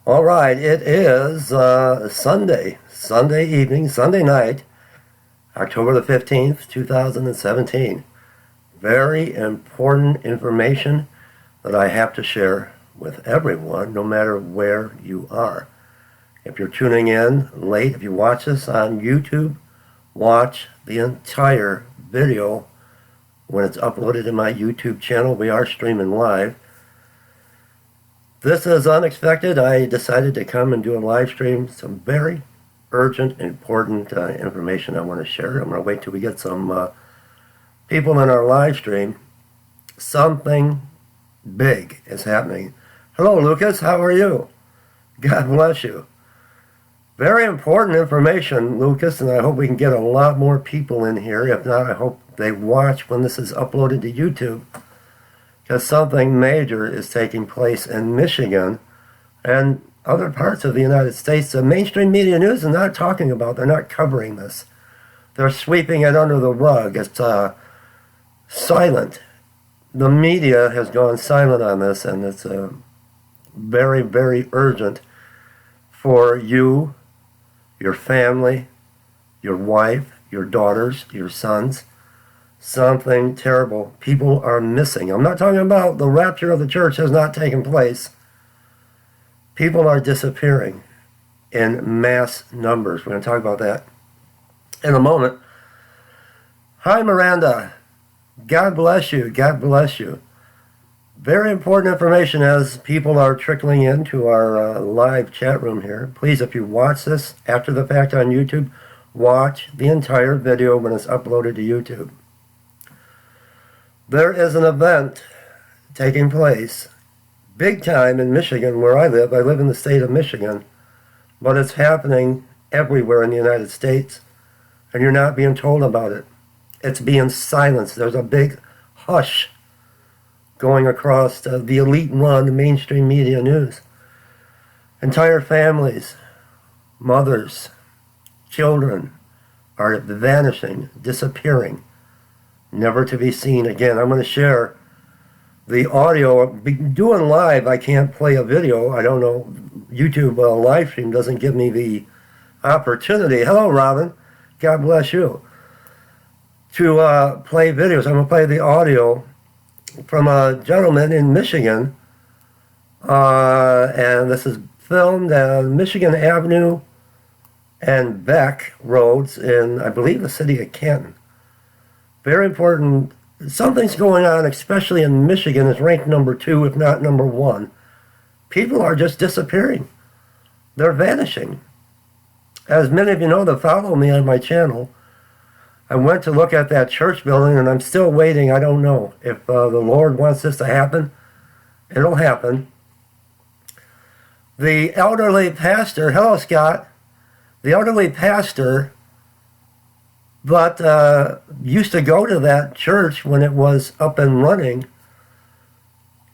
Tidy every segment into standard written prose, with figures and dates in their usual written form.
All right, it is Sunday evening, Sunday night, October the 15th, 2017. Very important information that I have to share with everyone, no matter where you are. If you're tuning in late, if you watch this on YouTube, watch the entire video when it's uploaded in my YouTube channel. We are streaming live. This is unexpected. I decided to come and do a live stream. Some very urgent, important information I want to share. I'm going to wait till we get some people in our live stream. Something big is happening. Hello, Lucas. How are you? God bless you. Very important information, Lucas, and I hope we can get a lot more people in here. If not, I hope they watch when this is uploaded to YouTube, because something major is taking place in Michigan and other parts of the United States. The mainstream media news is not talking about. They're not covering this. They're sweeping it under the rug. It's silent. The media has gone silent on this, and it's very, very urgent for you, your family, your wife, your daughters, your sons. Something terrible. People are missing. I'm not talking about the rapture of the church has not taken place. People are disappearing in mass numbers. We're going to talk about that in a moment. Hi, Miranda. God bless you. God bless you. Very important information as people are trickling into our live chat room here. Please, if you watch this after the fact on YouTube, watch the entire video when it's uploaded to YouTube. There is an event taking place big time in Michigan where I live. I live in the state of Michigan, but it's happening everywhere in the United States, and you're not being told about it. It's being silenced. There's a big hush going across the elite-run mainstream media news. Entire families, mothers, children are vanishing, disappearing, never to be seen again. I'm going to share the audio. Doing live, I can't play a video. I don't know. YouTube live stream doesn't give me the opportunity. Hello, Robin. God bless you. To play videos. I'm going to play the audio from a gentleman in Michigan. And this is filmed on Michigan Avenue and Beck Roads in, I believe, the city of Canton. Very important. Something's going on, especially in Michigan. It's ranked number 2, if not number 1. People are just disappearing. They're vanishing. As many of you know that follow me on my channel, I went to look at that church building, and I'm still waiting. I don't know if the Lord wants this to happen. It'll happen. The elderly pastor, hello, Scott. The elderly pastor but used to go to that church when it was up and running.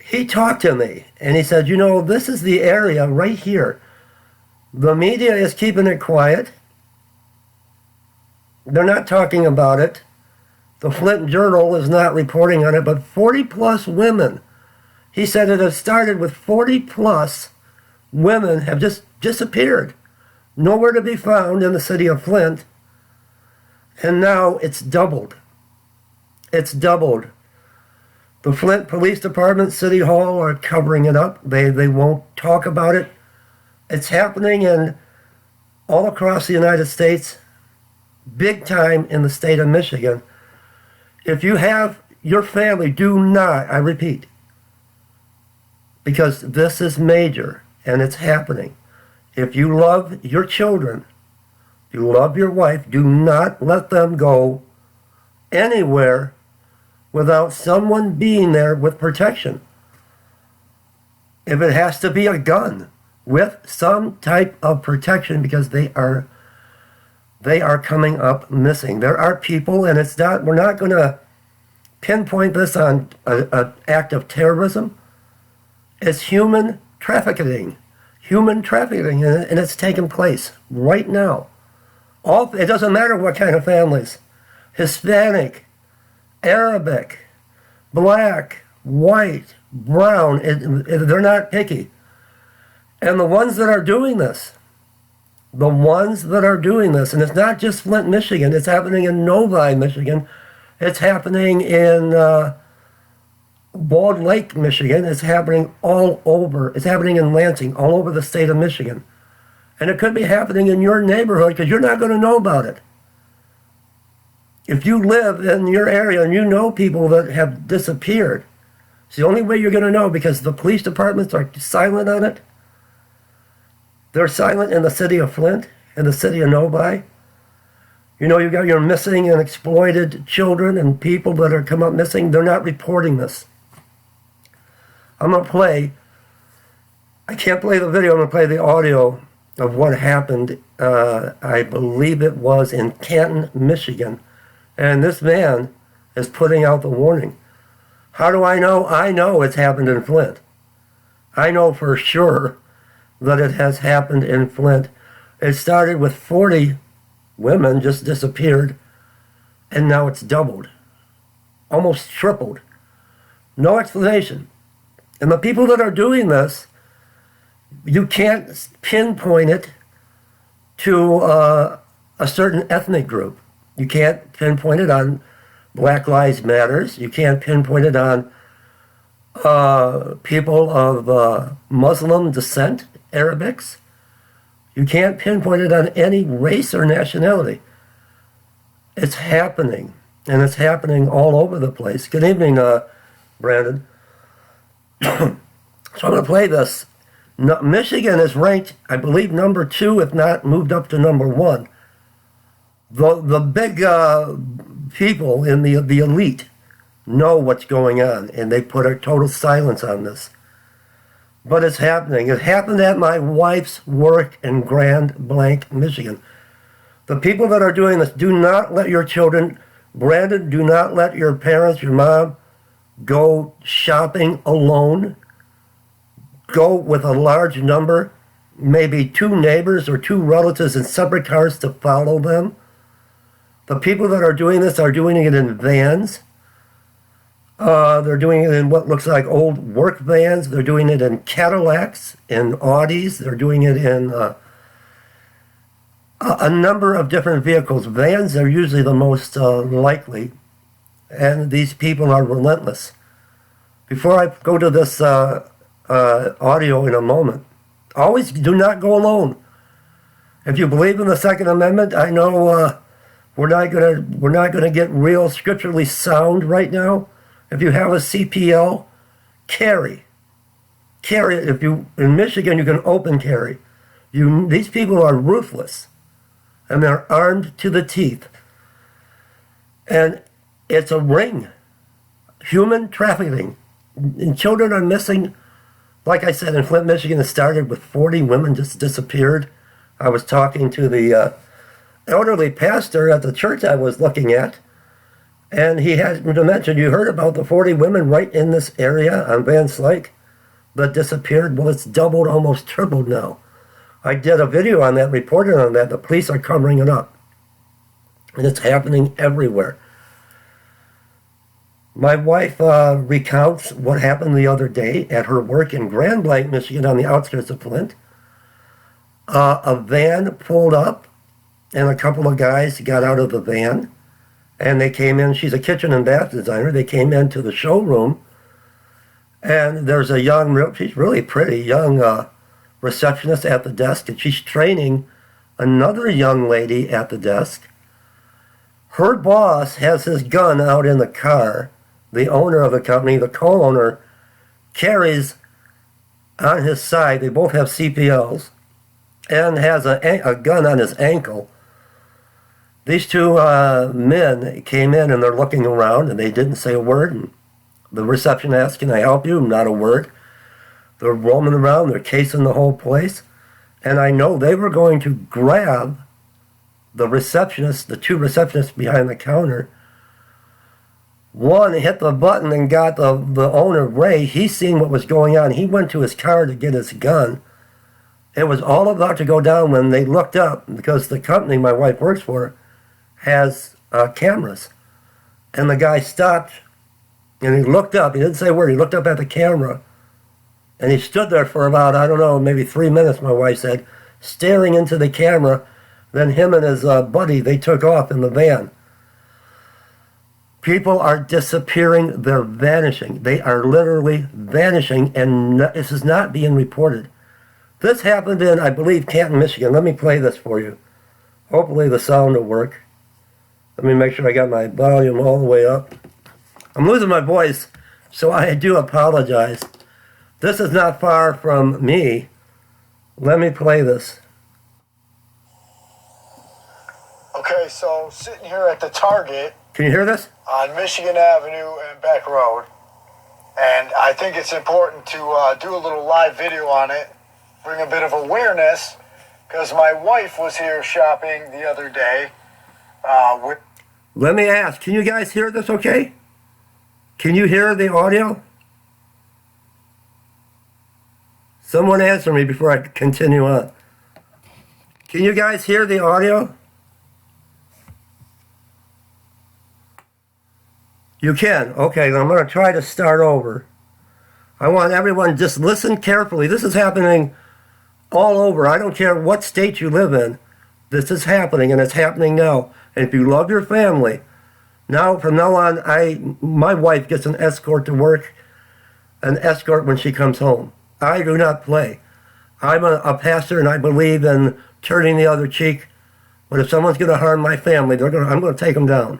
He talked to me, and he said, you know, this is the area right here. The media is keeping it quiet. They're not talking about it. The Flint Journal is not reporting on it, but 40-plus women. He said it has started with 40-plus women have just disappeared. Nowhere to be found in the city of Flint. And now it's doubled. It's doubled. The Flint Police Department, City Hall are covering it up. They won't talk about it. It's happening in all across the United States, big time in the state of Michigan. If you have your family, do not, I repeat, because this is major and it's happening. If you love your children, you love your wife, do not let them go anywhere without someone being there with protection. If it has to be a gun, with some type of protection, because they are coming up missing. There are people, and it's not, we're not going to pinpoint this on an act of terrorism. It's human trafficking. Human trafficking, and it's taking place right now. It doesn't matter what kind of families. Hispanic, Arabic, black, white, brown. They're not picky. And the ones that are doing this, and it's not just Flint, Michigan, it's happening in Novi, Michigan, it's happening in Bald Lake, Michigan, it's happening all over, it's happening in Lansing, all over the state of Michigan. And it could be happening in your neighborhood because you're not going to know about it. If you live in your area and you know people that have disappeared, it's the only way you're going to know, because the police departments are silent on it. They're silent in the city of Flint, in the city of Novi. You know, you got your missing and exploited children and people that are come up missing. They're not reporting this. I'm going to play, I can't play the video, I'm going to play the audio of what happened. I believe it was in Canton, Michigan. And this man is putting out the warning. How do I know? I know it's happened in Flint. I know for sure that it has happened in Flint. It started with 40 women just disappeared, and now it's doubled, almost tripled. No explanation. And the people that are doing this, you can't pinpoint it to a certain ethnic group. You can't pinpoint it on Black Lives Matters. You can't pinpoint it on people of Muslim descent, Arabics. You can't pinpoint it on any race or nationality. It's happening, and it's happening all over the place. Good evening, Brandon. So I'm going to play this. Michigan is ranked, I believe, number 2, if not moved up to number 1. The big people in the elite know what's going on, and they put a total silence on this. But it's happening. It happened at my wife's work in Grand Blanc, Michigan. The people that are doing this, do not let your children, Brandon, do not let your parents, your mom, go shopping alone. Go with a large number, maybe 2 neighbors or 2 relatives in separate cars to follow them. The people that are doing this are doing it in vans. They're doing it in what looks like old work vans. They're doing it in Cadillacs, in Audis. They're doing it in a number of different vehicles. Vans are usually the most likely, and these people are relentless. Before I go to this audio in a moment, always do not go alone. If you believe in the Second Amendment, I know we're not gonna get real scripturally sound right now. If you have a CPL, carry. If you in Michigan, you can open carry. These people are ruthless, and they're armed to the teeth. And it's a ring, human trafficking, and children are missing. Like I said, in Flint, Michigan, it started with 40 women just disappeared. I was talking to the elderly pastor at the church I was looking at, and he had mentioned, you heard about the 40 women right in this area on Vance Lake that disappeared? Well, it's doubled, almost tripled now. I did a video on that, reported on that. The police are covering it up. And it's happening everywhere. My wife recounts what happened the other day at her work in Grand Blanc, Michigan, on the outskirts of Flint. A van pulled up, and a couple of guys got out of the van, and they came in. She's a kitchen and bath designer. They came into the showroom, and there's a young, she's really pretty, young receptionist at the desk, and she's training another young lady at the desk. Her boss has his gun out in the car. The owner of the company, the co-owner, carries on his side, they both have CPLs, and has a gun on his ankle. These 2 men came in, and they're looking around, and they didn't say a word. And the reception asked, "Can I help you?" Not a word. They're roaming around, they're casing the whole place. And I know they were going to grab the receptionist, the 2 receptionists behind the counter. One hit the button and got the owner, Ray. He seen what was going on. He went to his car to get his gun. It was all about to go down when they looked up, because the company my wife works for has cameras. And the guy stopped, and he looked up. He didn't say a word. He looked up at the camera, And he stood there for about, I don't know, maybe 3 minutes, my wife said, staring into the camera. Then him and his buddy, they took off in the van. People are disappearing. They're vanishing. They are literally vanishing, and this is not being reported. This happened in, I believe, Canton, Michigan. Let me play this for you. Hopefully the sound will work. Let me make sure I got my volume all the way up. I'm losing my voice, so I do apologize. This is not far from me. Let me play this. Okay, so sitting here at the Target. Can you hear this? On Michigan Avenue and Beck Road. And I think it's important to do a little live video on it, bring a bit of awareness, because my wife was here shopping the other day. Let me ask, can you guys hear this okay? Can you hear the audio? Someone answer me before I continue on. Can you guys hear the audio? You can. Okay, I'm going to try to start over. I want everyone to just listen carefully. This is happening all over. I don't care what state you live in. This is happening, and it's happening now. And if you love your family, from now on, my wife gets an escort to work, an escort when she comes home. I do not play. I'm a pastor, and I believe in turning the other cheek. But if someone's going to harm my family, I'm going to take them down.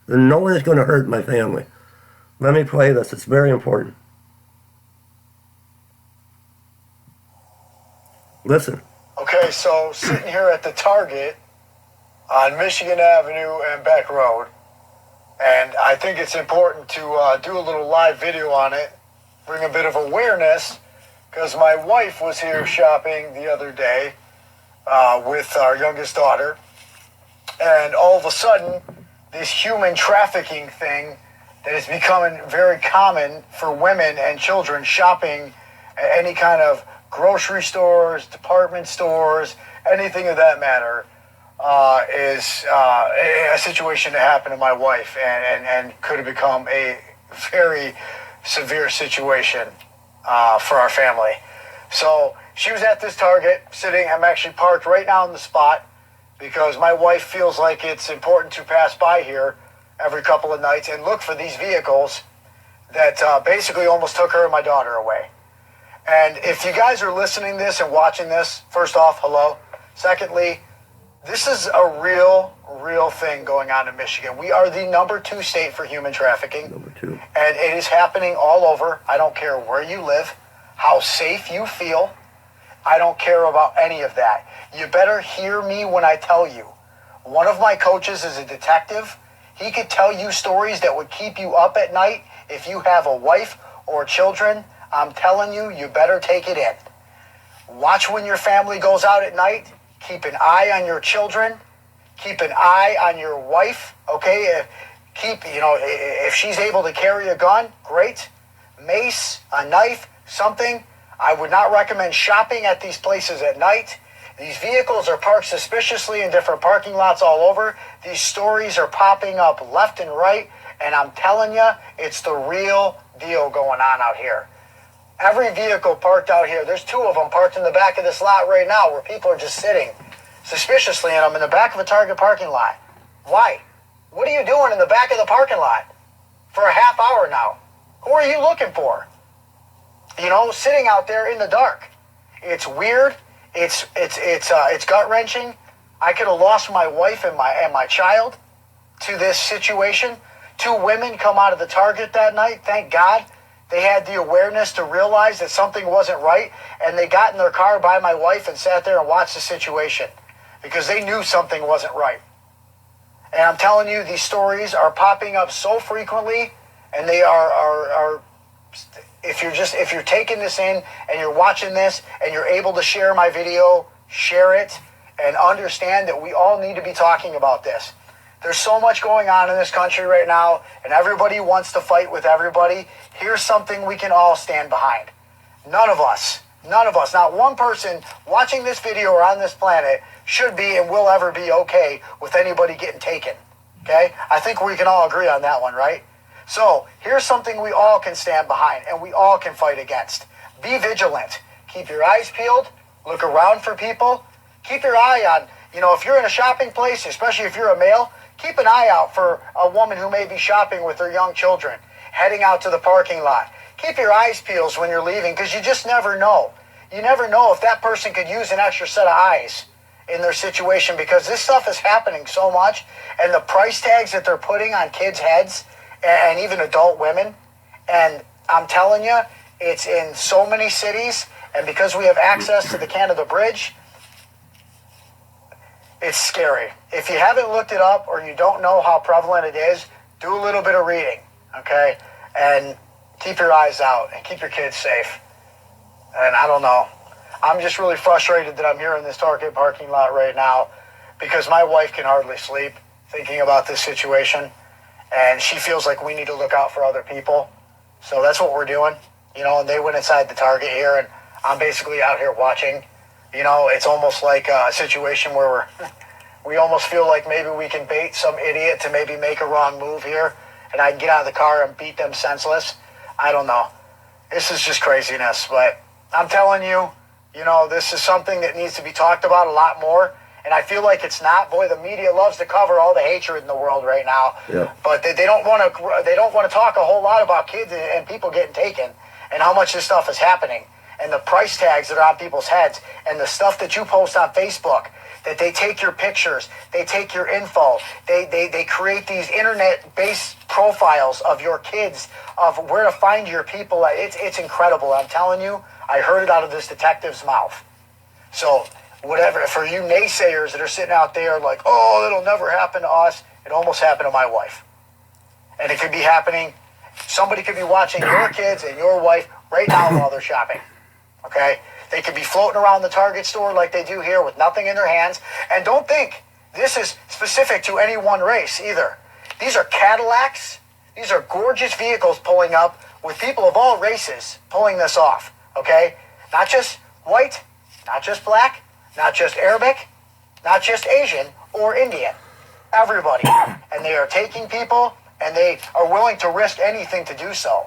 And no one is going to hurt my family. Let me play this. It's very important. Listen. Okay, so sitting here at the Target on Michigan Avenue and Beck Road, and I think it's important to do a little live video on it, bring a bit of awareness, because my wife was here shopping the other day with our youngest daughter, and all of a sudden, this human trafficking thing that is becoming very common for women and children shopping at any kind of grocery stores, department stores, anything of that matter, is a situation that happened to my wife and could have become a very severe situation for our family. So she was at this Target sitting. I'm actually parked right now on the spot, because my wife feels like it's important to pass by here every couple of nights and look for these vehicles that basically almost took her and my daughter away. And if you guys are listening to this and watching this, first off, hello. Secondly, this is a real thing going on in Michigan. We are the #2 state for human trafficking. #2. And it is happening all over. I don't care where you live, how safe you feel. I don't care about any of that. You better hear me when I tell you. One of my coaches is a detective. He could tell you stories that would keep you up at night if you have a wife or children. I'm telling you, you better take it in. Watch when your family goes out at night. Keep an eye on your children. Keep an eye on your wife, okay? If she's able to carry a gun, great. Mace, a knife, something. I would not recommend shopping at these places at night. These vehicles are parked suspiciously in different parking lots all over. These stories are popping up left and right, and I'm telling you, it's the real deal going on out here. Every vehicle parked out here, there's 2 of them parked in the back of this lot right now where people are just sitting suspiciously, and I'm in the back of a Target parking lot. Why? What are you doing in the back of the parking lot for a half hour now? Who are you looking for? Sitting out there in the dark. It's weird. It's gut-wrenching. I could have lost my wife and my child to this situation. 2 women come out of the Target that night. Thank God they had the awareness to realize that something wasn't right, and they got in their car by my wife and sat there and watched the situation because they knew something wasn't right. And I'm telling you, these stories are popping up so frequently, and they are if you're taking this in and you're watching this and you're able to share my video, share it, and understand that we all need to be talking about this. There's so much going on in this country right now, and everybody wants to fight with everybody. Here's something we can all stand behind. None of us, not one person watching this video or on this planet should be and will ever be okay with anybody getting taken. Okay? I think we can all agree on that one, right? So here's something we all can stand behind and we all can fight against. be vigilant. Keep your eyes peeled. Look around for people. Keep your eye on, if you're in a shopping place, especially if you're a male, keep an eye out for a woman who may be shopping with her young children, heading out to the parking lot. Keep your eyes peeled when you're leaving, because you just never know. You never know if that person could use an extra set of eyes in their situation, because this stuff is happening so much, and the price tags that they're putting on kids' heads and even adult women, and I'm telling you, it's in so many cities, and because we have access to the Canada Bridge, it's scary. If you haven't looked it up or you don't know how prevalent it is, do a little bit of reading, okay? And keep your eyes out and keep your kids safe. And I don't know. I'm just really frustrated that I'm here in this Target parking lot right now because my wife can hardly sleep thinking about this situation. And she feels like we need to look out for other people. So that's what we're doing. And they went inside the Target here, and I'm basically out here watching. It's almost like a situation where we almost feel like maybe we can bait some idiot to maybe make a wrong move here, and I can get out of the car and beat them senseless. I don't know. This is just craziness. But I'm telling you, this is something that needs to be talked about a lot more. And I feel like it's not. Boy, the media loves to cover all the hatred in the world right now. Yeah. But they don't want to talk a whole lot about kids and people getting taken and how much this stuff is happening and the price tags that are on people's heads and the stuff that you post on Facebook, that they take your pictures, they take your info, they create these internet-based profiles of your kids, of where to find your people. It's incredible. I'm telling you, I heard it out of this detective's mouth. So whatever, for you naysayers that are sitting out there like, oh, it'll never happen to us, it almost happened to my wife. And it could be happening. Somebody could be watching your kids and your wife right now while they're shopping. Okay? They could be floating around the Target store like they do here with nothing in their hands. And don't think this is specific to any one race either. These are Cadillacs. These are gorgeous vehicles pulling up with people of all races pulling this off. Okay? Not just white, not just black, not just Arabic, not just Asian or Indian. Everybody. And they are taking people, and they are willing to risk anything to do so.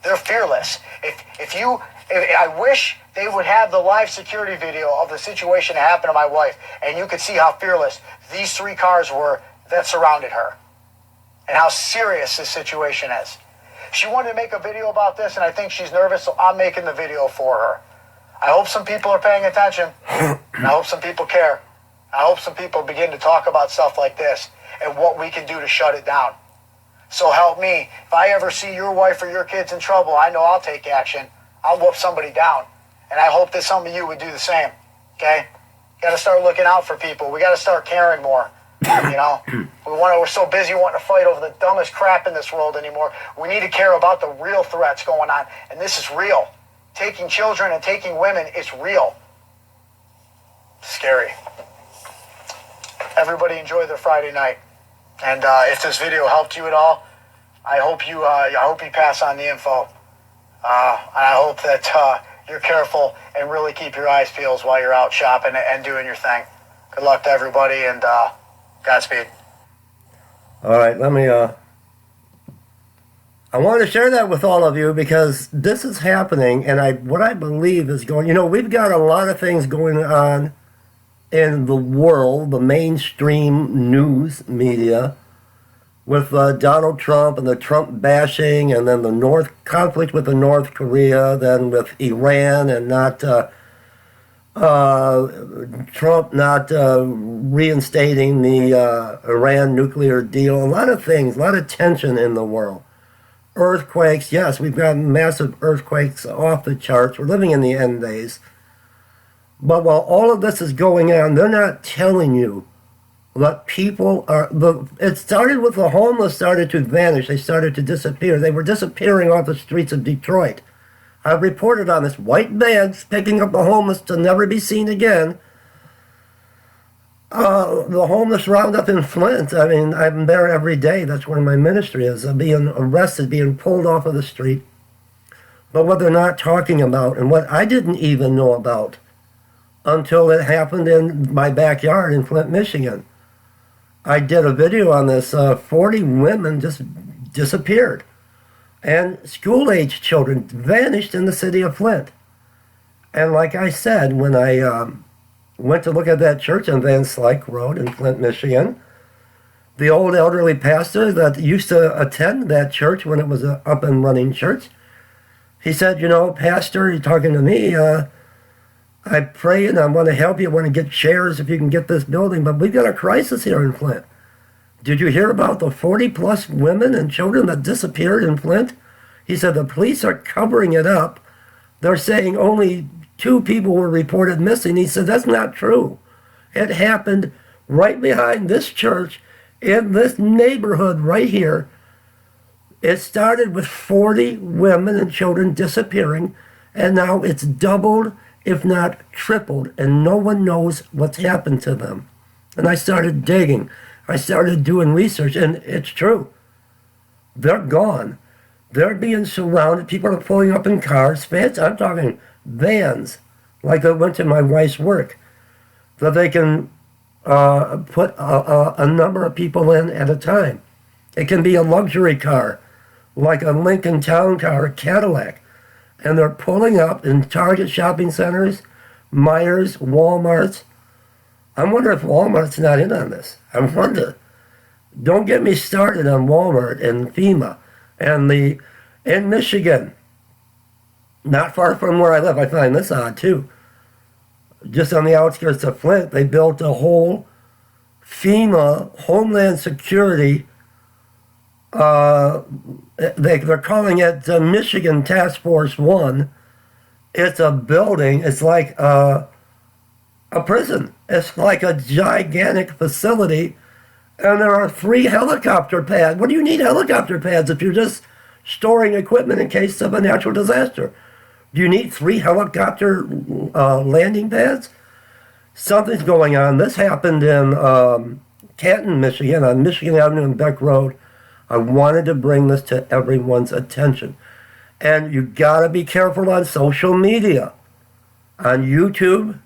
They're fearless. I wish they would have the live security video of the situation that happened to my wife, and you could see how fearless these three cars were that surrounded her, and how serious this situation is. She wanted to make a video about this, and I think she's nervous, so I'm making the video for her. I hope some people are paying attention, and I hope some people care. I hope some people begin to talk about stuff like this and what we can do to shut it down. So help me. If I ever see your wife or your kids in trouble, I know I'll take action. I'll whoop somebody down. And I hope that some of you would do the same. Okay? Got to start looking out for people. We got to start caring more. We're so busy wanting to fight over the dumbest crap in this world anymore. We need to care about the real threats going on. And this is real. Taking children and taking women is real. Scary. Everybody enjoy their Friday night. And if this video helped you at all, I hope you pass on the info. And I hope that you're careful and really keep your eyes peeled while you're out shopping and doing your thing. Good luck to everybody, and Godspeed. All right, I want to share that with all of you because this is happening, and what I believe is going. We've got a lot of things going on in the world, the mainstream news media, with Donald Trump and the Trump bashing, and then the conflict with the North Korea, then with Iran and not Trump not reinstating the Iran nuclear deal. A lot of things, a lot of tension in the world. Earthquakes, yes, we've got massive earthquakes off the charts. We're living in the end days. But while all of this is going on, they're not telling you that people are... It started with the homeless started to vanish. They started to disappear. They were disappearing off the streets of Detroit. I've reported on this. White vans picking up the homeless to never be seen again. The homeless roundup in Flint. I mean, I'm there every day. That's where my ministry is. I'm being arrested, being pulled off of the street. But what they're not talking about, and what I didn't even know about until it happened in my backyard in Flint, Michigan. I did a video on this. 40 women just disappeared. And school-age children vanished in the city of Flint. And like I said, when I went to look at that church on Van Slyke Road in Flint, Michigan, the old elderly pastor that used to attend that church when it was an up and running church, he said, you know, Pastor, he's talking to me, I pray and I want to help you. I want to get chairs if you can get this building, but we've got a crisis here in Flint. Did you hear about the 40 plus women and children that disappeared in Flint? He said the police are covering it up. They're saying only 2 people were reported missing. He said that's not true. It happened right behind this church in this neighborhood right here. It started with 40 women and children disappearing, and now it's doubled, if not tripled, and no one knows what's happened to them. And I started digging. I started doing research, and it's true. They're gone. They're being surrounded. People are pulling up in cars. Vans, I'm talking vans, like I went to my wife's work, that they can put a number of people in at a time. It can be a luxury car, like a Lincoln Town Car, a Cadillac. And they're pulling up in Target shopping centers, Myers, Walmarts. I wonder if Walmart's not in on this. I wonder. Don't get me started on Walmart and FEMA. And in Michigan, not far from where I live, I find this odd too. Just on the outskirts of Flint, they built a whole FEMA Homeland Security. They're calling it Michigan Task Force 1. It's a building. It's like a prison. It's like a gigantic facility. And there are 3 helicopter pads. What do you need helicopter pads if you're just storing equipment in case of a natural disaster? Do you need 3 helicopter landing pads? Something's going on. This happened in Canton, Michigan, on Michigan Avenue and Beck Road. I wanted to bring this to everyone's attention. And you gotta be careful on social media. On YouTube,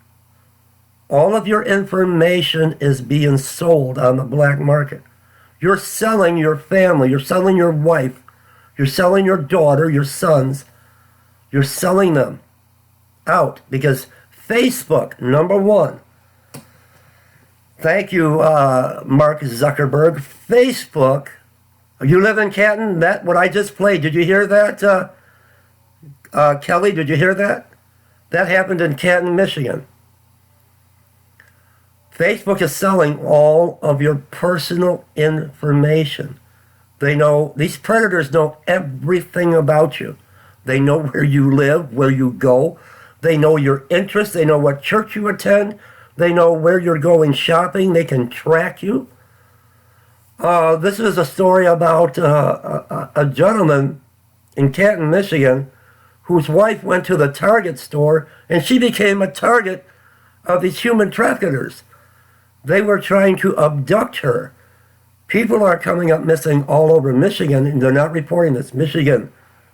all of your information is being sold on the black market. You're selling your family, you're selling your wife, you're selling your daughter, your sons. You're selling them out because Facebook, number 1. Thank you, Mark Zuckerberg. Facebook. You live in Canton? That what I just played. Did you hear that, Kelly? Did you hear that? That happened in Canton, Michigan. Facebook is selling all of your personal information. They know, these predators know everything about you. They know where you live, where you go. They know your interests. They know what church you attend. They know where you're going shopping. They can track you. This is a story about a gentleman in Canton, Michigan, whose wife went to the Target store, and she became a target of these human traffickers. They were trying to abduct her. People are coming up missing all over Michigan, and they're not reporting this. Michigan,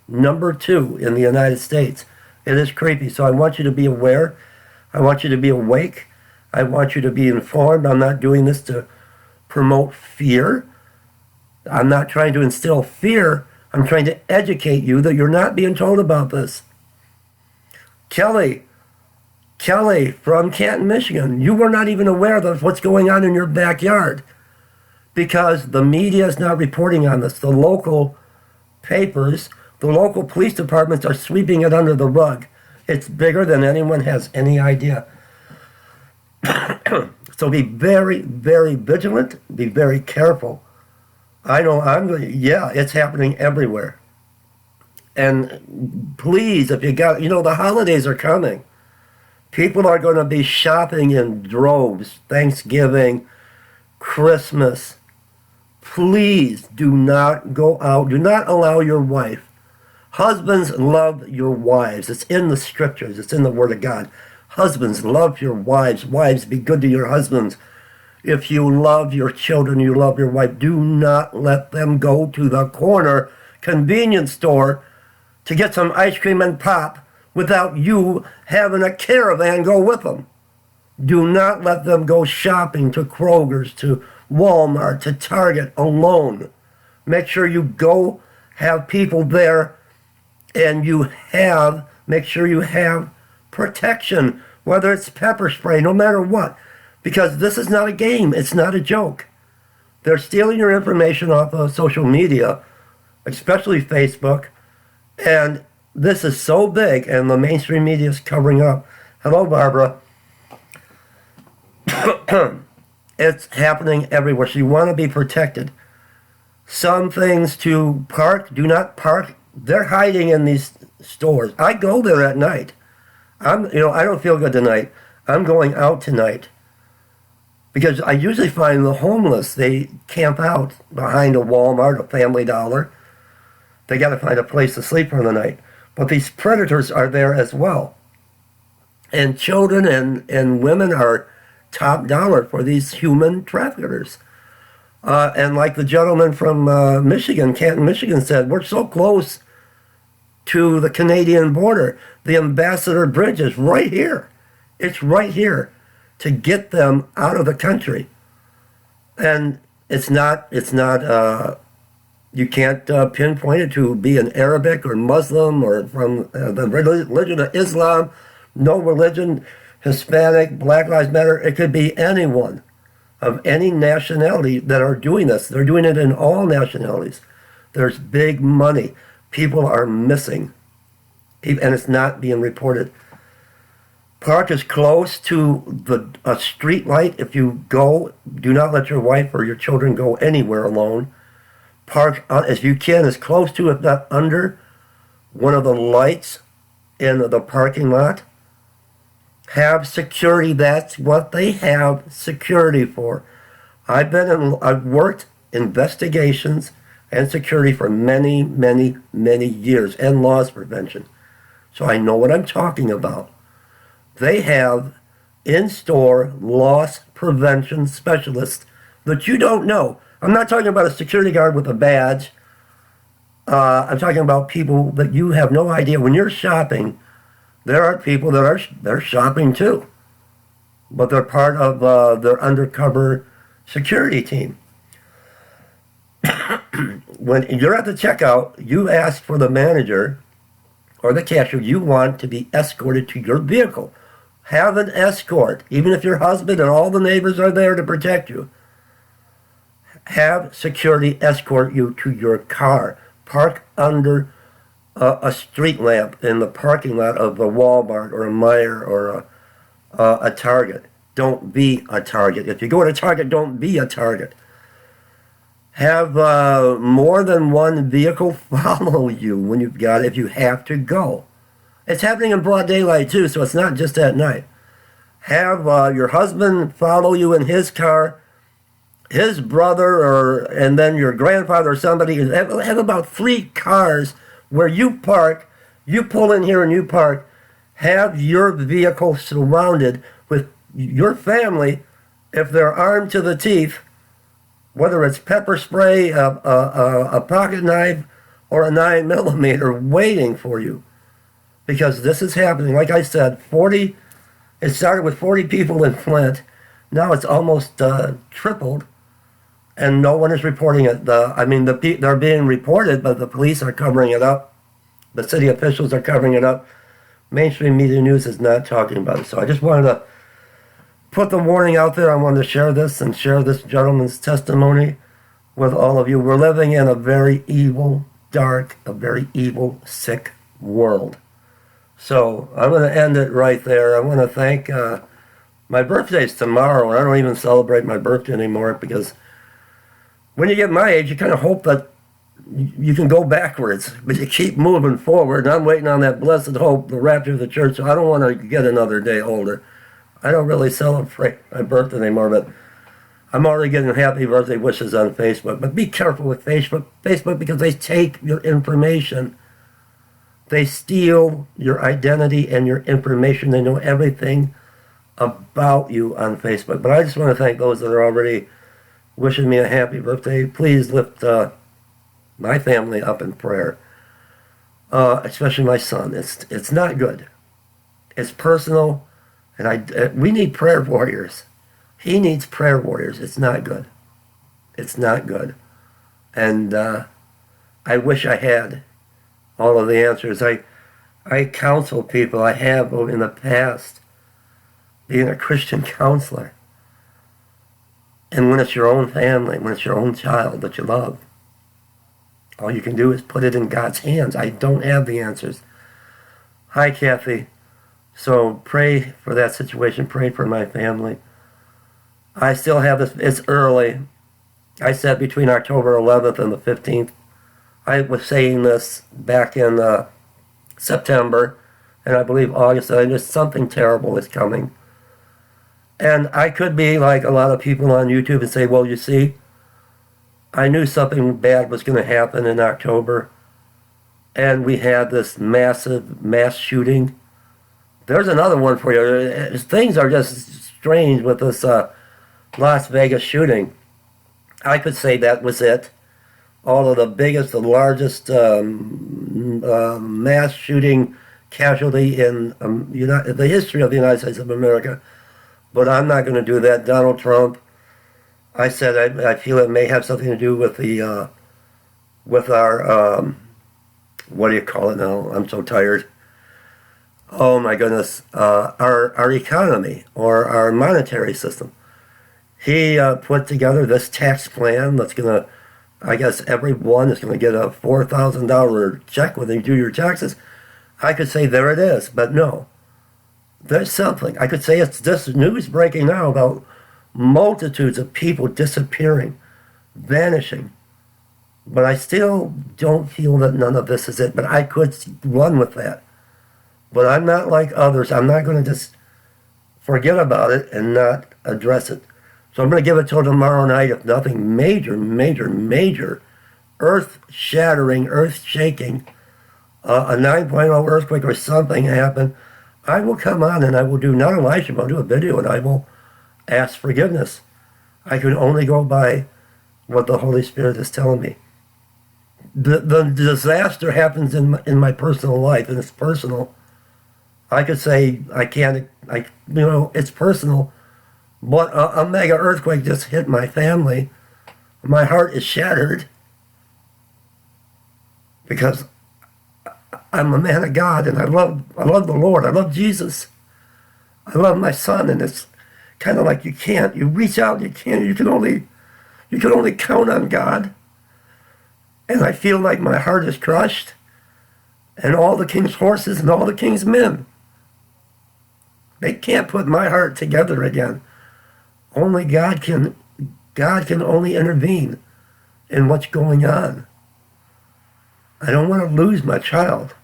number 2 in the United States. It is creepy, so I want you to be aware. I want you to be awake. I want you to be informed. I'm not doing this to promote fear. I'm not trying to instill fear. I'm trying to educate you that you're not being told about this. Kelly from Canton, Michigan, you were not even aware of what's going on in your backyard because the media is not reporting on this. The local papers, the local police departments are sweeping it under the rug. It's bigger than anyone has any idea. So be very, very vigilant. Be very careful. I know it's happening everywhere. And please, if you got, the holidays are coming. People are going to be shopping in droves. Thanksgiving, Christmas. Please do not go out. Do not allow your wife. Husbands, love your wives. It's in the scriptures. It's in the Word of God. Husbands, love your wives. Wives, be good to your husbands. If you love your children, you love your wife, do not let them go to the corner convenience store to get some ice cream and pop without you having a caravan go with them. Do not let them go shopping to Kroger's, to Walmart, to Target alone. Make sure you go have people there and make sure you have protection, whether it's pepper spray, no matter what. Because this is not a game. It's not a joke. They're stealing your information off of social media, especially Facebook. And this is so big, and the mainstream media is covering up. Hello, Barbara. It's happening everywhere. So you want to be protected. Some things to park, do not park. They're hiding in these stores. I go there at night. I don't feel good tonight. I'm going out tonight. Because I usually find the homeless, they camp out behind a Walmart, a Family Dollar. They got to find a place to sleep for the night. But these predators are there as well. And children and women are top dollar for these human traffickers. And like the gentleman from Michigan, Canton, Michigan said, we're so close to the Canadian border. The Ambassador Bridge is right here. It's right here to get them out of the country. And it's not you can't pinpoint it to be an Arabic or Muslim or from the religion of Islam, no religion, Hispanic, Black Lives Matter. It could be anyone of any nationality that are doing this. They're doing it in all nationalities. There's big money. People are missing, and it's not being reported. Park is close to a street light. If you go, do not let your wife or your children go anywhere alone. Park as you can, as close to, if not under, one of the lights in the parking lot. Have security. That's what they have security for. I've worked investigations and security for many, many, many years, and loss prevention. So I know what I'm talking about. They have in-store loss prevention specialists that you don't know. I'm not talking about a security guard with a badge. I'm talking about people that you have no idea. When you're shopping, there are people that they're shopping too, but they're part of their undercover security team. When you're at the checkout, you ask for the manager or the cashier. You want to be escorted to your vehicle. Have an escort, even if your husband and all the neighbors are there to protect you. Have security escort you to your car. Park under a street lamp in the parking lot of a Walmart or a Meijer or a Target. Don't be a target. If you go to Target, don't be a target. Have more than one vehicle follow you if you have to go. It's happening in broad daylight too, so it's not just at night. Have your husband follow you in his car, his brother, and then your grandfather or somebody. Have about 3 cars where you park, you pull in here and you park. Have your vehicle surrounded with your family if they're armed to the teeth, whether it's pepper spray, a pocket knife, or a 9mm waiting for you. Because this is happening. Like I said, it started with 40 people in Flint. Now it's almost tripled, and no one is reporting it. They're being reported, but the police are covering it up. The city officials are covering it up. Mainstream media news is not talking about it. So I just wanted to put the warning out there. I wanted to share this and share this gentleman's testimony with all of you. We're living in a very evil, dark, a very evil, sick world. So I'm going to end it right there. I want to thank, my birthday's tomorrow, and I don't even celebrate my birthday anymore, because when you get my age, you kind of hope that you can go backwards, but you keep moving forward. And I'm waiting on that blessed hope, the rapture of the church, so I don't want to get another day older. I don't really celebrate my birthday anymore, but I'm already getting happy birthday wishes on Facebook. But be careful with Facebook, because they take your information. They steal your identity and your information. They know everything about you on Facebook. But I just want to thank those that are already wishing me a happy birthday. Please lift my family up in prayer, especially my son. It's not good. It's personal, and we need prayer warriors. He needs prayer warriors. It's not good. It's not good. And I wish I had all of the answers. I counsel people. I have in the past, being a Christian counselor. And when it's your own family, when it's your own child that you love, all you can do is put it in God's hands. I don't have the answers. Hi, Kathy. So pray for that situation. Pray for my family. I still have this. It's early. I said between October 11th and the 15th. I was saying this back in September, and I believe August, that just something terrible is coming. And I could be like a lot of people on YouTube and say, well, you see, I knew something bad was going to happen in October, and we had this massive mass shooting. There's another one for you. Things are just strange with this Las Vegas shooting. I could say that was it. All of the biggest, the largest mass shooting casualty in the history of the United States of America. But I'm not going to do that. Donald Trump, I said I feel it may have something to do with the with our what do you call it now? I'm so tired. Oh my goodness, our economy or our monetary system. He put together this tax plan that's going to, I guess everyone is going to get a $4,000 check when they do your taxes. I could say there it is, but no. There's something. I could say it's this news breaking now about multitudes of people disappearing, vanishing. But I still don't feel that none of this is it. But I could run with that. But I'm not like others. I'm not going to just forget about it and not address it. So I'm going to give it till tomorrow night. If nothing major, earth-shattering, earth-shaking, a 9.0 earthquake or something happen, I will come on and I will do not a live stream, I'll do a video and I will ask forgiveness. I can only go by what the Holy Spirit is telling me. The disaster happens in my personal life, and it's personal. I could say it's personal, but a mega earthquake just hit my family. My heart is shattered because I'm a man of God, and I love the Lord. I love Jesus. I love my son, and it's kind of like you reach out, you can only count on God. And I feel like my heart is crushed, and all the king's horses and all the king's men, they can't put my heart together again. Only God can only intervene in what's going on. I don't want to lose my child.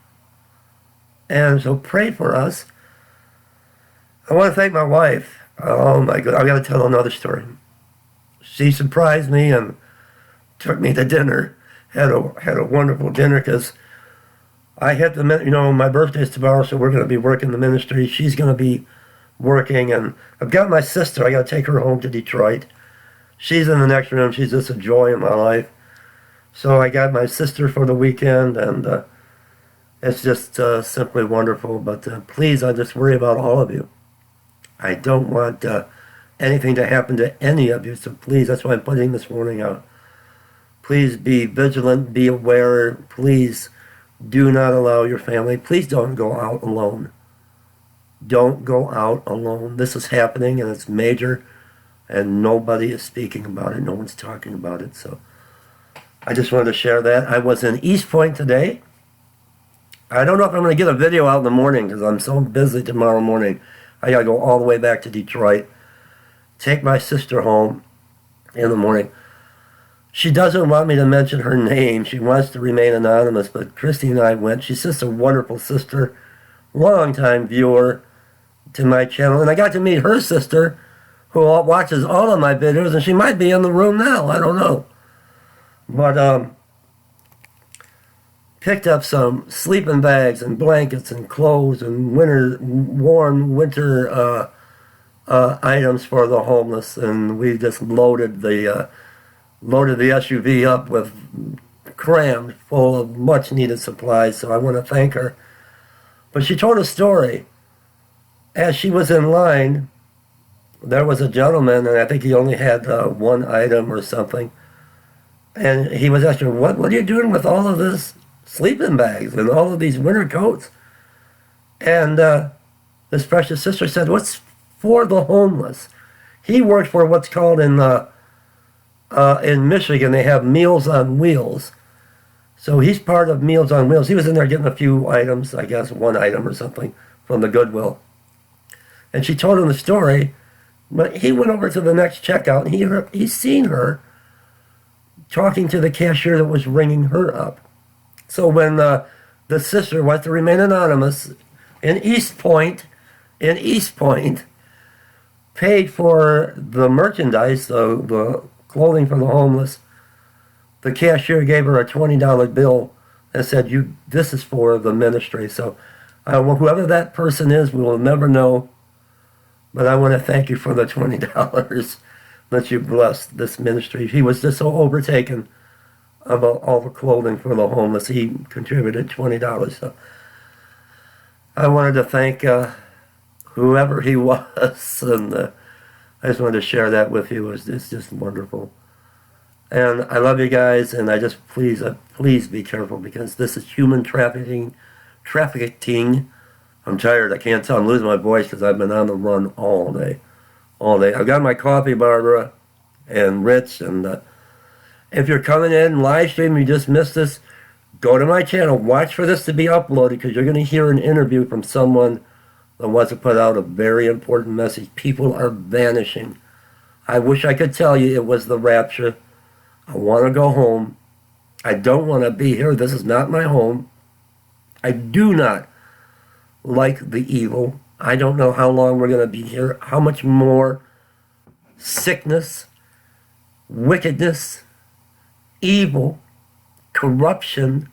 And so pray for us. I want to thank my wife. Oh my God, I've got to tell another story. She surprised me and took me to dinner. Had a wonderful dinner because I had to, my birthday's tomorrow, so we're going to be working the ministry. She's going to be working, and I've got my sister. I got to take her home to Detroit. She's in the next room. She's just a joy in my life. So I got my sister for the weekend, and it's just simply wonderful. But please, I just worry about all of you. I don't want anything to happen to any of you. So please, that's why I'm putting this warning out. Please be vigilant, be aware. Please do not allow your family. Please don't go out alone. Don't go out alone. This is happening, and it's major, and nobody is speaking about it. No one's talking about it. So I just wanted to share that. I was in East Point today. I don't know if I'm going to get a video out in the morning because I'm so busy tomorrow morning. I got to go all the way back to Detroit, take my sister home in the morning. She doesn't want me to mention her name. She wants to remain anonymous, but Christy and I went. She's just a wonderful sister, long-time viewer to my channel. And I got to meet her sister, who watches all of my videos, and she might be in the room now. I don't know. But picked up some sleeping bags and blankets and clothes and warm winter items for the homeless, and we just loaded the SUV up with crammed full of much needed supplies. So I want to thank her. But she told a story. As she was in line, there was a gentleman, and I think he only had one item or something, and he was asking her, what are you doing with all of this sleeping bags and all of these winter coats? And this precious sister said, "What's for the homeless?" He worked for what's called in Michigan, they have Meals on Wheels. So he's part of Meals on Wheels. He was in there getting a few items, I guess one item or something from the Goodwill. And she told him the story, but he went over to the next checkout and he seen her talking to the cashier that was ringing her up. So when the sister wants to remain anonymous in East Point, paid for the merchandise, the clothing for the homeless, the cashier gave her a $20 bill and said, this is for the ministry. So whoever that person is, we will never know. But I want to thank you for the $20 that you blessed this ministry. He was just so overtaken about all the clothing for the homeless. He contributed $20. So I wanted to thank whoever he was, and I just wanted to share that with you. It's just wonderful. And I love you guys, and I just please be careful, because this is human trafficking. I'm tired. I can't tell. I'm losing my voice because I've been on the run all day. I've got my coffee, Barbara and Rich, and if you're coming in live stream, you just missed this, go to my channel. Watch for this to be uploaded, because you're going to hear an interview from someone that wants to put out a very important message. People are vanishing. I wish I could tell you it was the rapture. I want to go home. I don't want to be here. This is not my home. I do not like the evil. I don't know how long we're going to be here, how much more sickness, wickedness, evil, corruption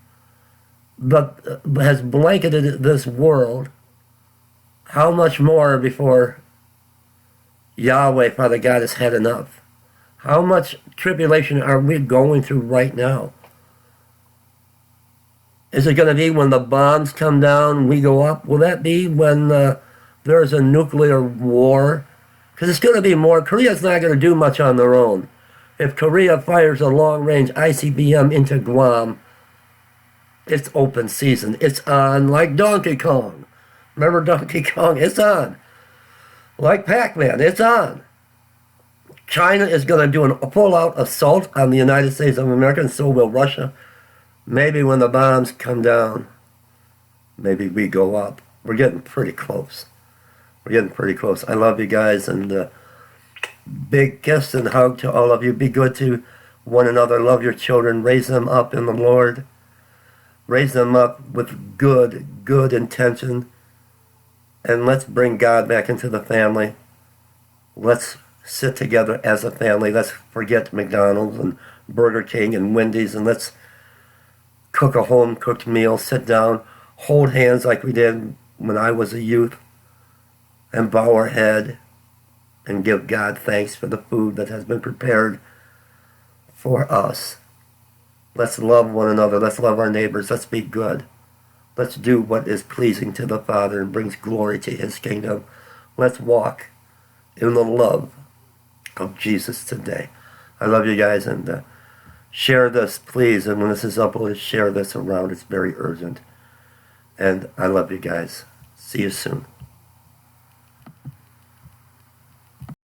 that has blanketed this world. How much more before Yahweh, Father God, has had enough? How much tribulation are we going through right now? Is it going to be when the bombs come down and we go up? Will that be when there's a nuclear war? Because it's going to be more. Korea's not going to do much on their own. If Korea fires a long-range ICBM into Guam, it's open season. It's on like Donkey Kong. Remember Donkey Kong? It's on. Like Pac-Man, it's on. China is going to do a full-out assault on the United States of America, and so will Russia. Maybe when the bombs come down, maybe we go up. We're getting pretty close. I love you guys, and big kiss and hug to all of you. Be good to one another. Love your children. Raise them up in the Lord. Raise them up with good intention. And let's bring God back into the family. Let's sit together as a family. Let's forget McDonald's and Burger King and Wendy's, and let's cook a home-cooked meal, sit down, hold hands like we did when I was a youth, and bow our head and give God thanks for the food that has been prepared for us. Let's love one another. Let's love our neighbors. Let's be good. Let's do what is pleasing to the Father and brings glory to His kingdom. Let's walk in the love of Jesus today. I love you guys, and share this, please. And when this is uploaded, share this around. It's very urgent. And I love you guys. See you soon.